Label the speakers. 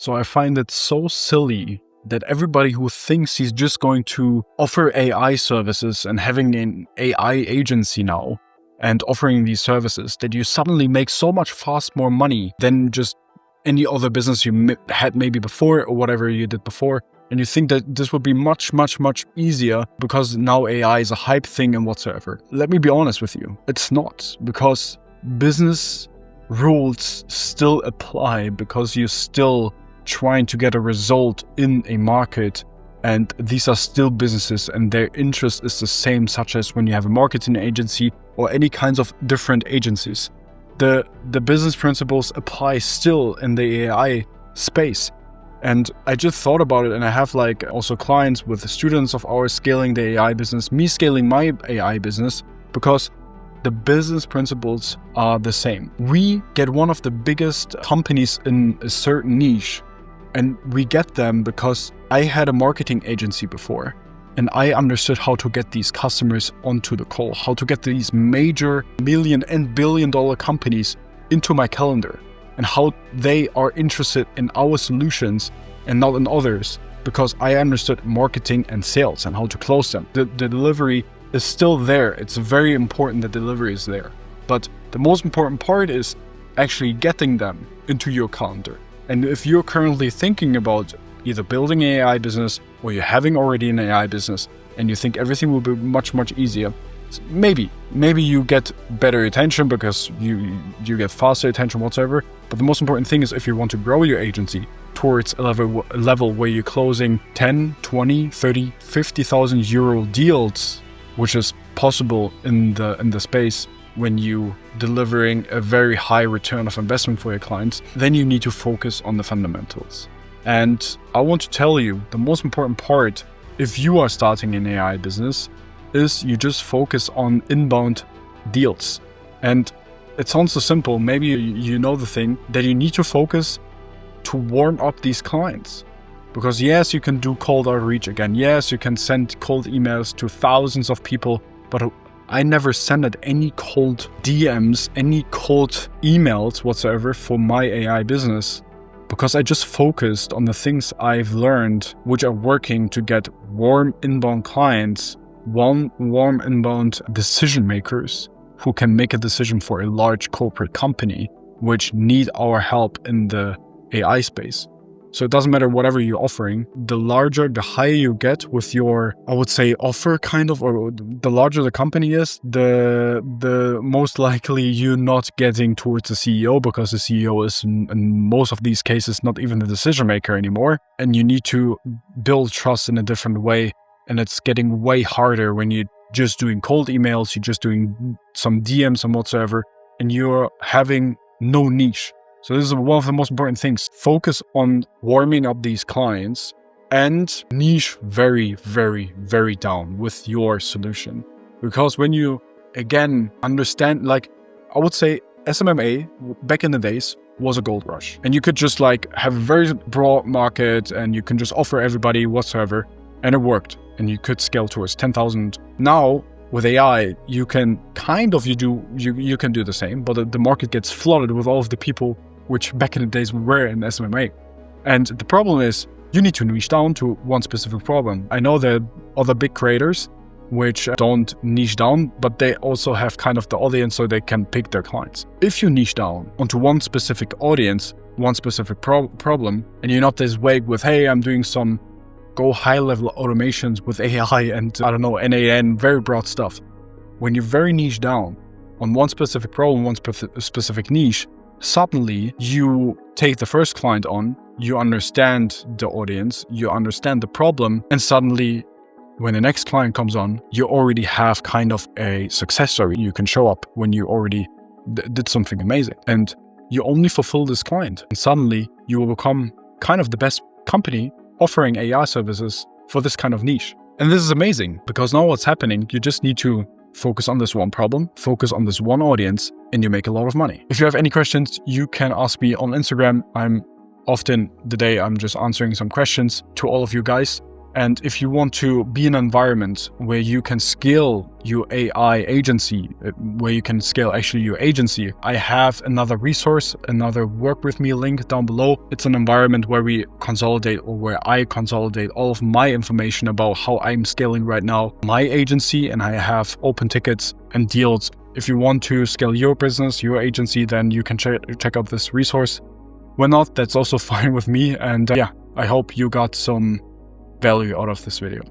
Speaker 1: So I find it so silly that everybody who thinks he's just going to offer AI services and having an AI agency now and offering these services, that you suddenly make so much more money than just any other business you had maybe before or whatever you did before. And you think that this would be much easier because now AI is a hype thing and whatsoever. Let me be honest with you. It's not, because business rules still apply, because you're still trying to get a result in a market, and these are still businesses and their interest is the same, such as when you have a marketing agency or any kinds of different agencies. The business principles apply still in the AI space. And I just thought about it, and I have also clients with students of ours scaling the AI business, me scaling my AI business, because the business principles are the same. We get one of the biggest companies in a certain niche, and we get them because I had a marketing agency before, and I understood how to get these customers onto the call, how to get these major million and billion-dollar companies into my calendar, and how they are interested in our solutions and not in others, because I understood marketing and sales and how to close them. The delivery is still there. It's very important that delivery is there. But the most important part is actually getting them into your calendar. And if you're currently thinking about either building an AI business or you're having already an AI business and you think everything will be much easier, maybe you get better attention because you get faster attention whatsoever. But the most important thing is, if you want to grow your agency towards a level where you're closing 10, 20, 30, 50,000 euro deals, which is possible in the space when you delivering a very high return of investment for your clients, then you need to focus on the fundamentals. And I want to tell you, the most important part, if you are starting an AI business, is you just focus on inbound deals. And it sounds so simple. Maybe you know the thing that you need to focus to warm up these clients. Because yes, you can do cold outreach again. Yes, you can send cold emails to thousands of people, but I never sent any cold DMs, any cold emails whatsoever for my AI business, because I just focused on the things I've learned, which are working to get warm inbound clients, warm inbound decision makers who can make a decision for a large corporate company, which need our help in the AI space. So it doesn't matter whatever you're offering, the higher you get with your, I would say, offer or the larger the company is, the most likely you're not getting towards the CEO, because the CEO is in most of these cases not even the decision maker anymore. And you need to build trust in a different way. And it's getting way harder when you're just doing cold emails, you're just doing some DMs and whatsoever, and you're having no niche. So this is one of the most important things. Focus on warming up these clients and niche very down with your solution. Because when you, again, understand, I would say SMMA back in the days was a gold rush. And you could just have a very broad market and you can just offer everybody whatsoever. And it worked. And you could scale towards 10,000. Now, with AI, you can you can do the same, but the market gets flooded with all of the people which back in the days were in SMMA. And the problem is, you need to niche down to one specific problem. I know there are other big creators which don't niche down, but they also have the audience so they can pick their clients. If you niche down onto one specific audience, one specific problem, and you're not this vague with, hey, I'm doing some go high-level automations with AI and, NAN, very broad stuff. When you're very niche down on one specific problem, one specific niche, suddenly you take the first client on, you understand the audience, you understand the problem, and suddenly when the next client comes on, you already have a success story. You can show up when you already did something amazing. And you only fulfill this client. And suddenly you will become the best company offering AI services for this kind of niche. And this is amazing, because now what's happening, you just need to focus on this one problem, focus on this one audience, and you make a lot of money. If you have any questions, you can ask me on Instagram. I'm just answering some questions to all of you guys. And if you want to be in an environment where you can scale your AI agency, where you can scale actually your agency, I have another resource, another work with me link down below. It's an environment where we consolidate, or where I consolidate all of my information about how I'm scaling right now my agency, and I have open tickets and deals. If you want to scale your business, your agency, then you can check out this resource. When not, that's also fine with me. And yeah, I hope you got some value out of this video.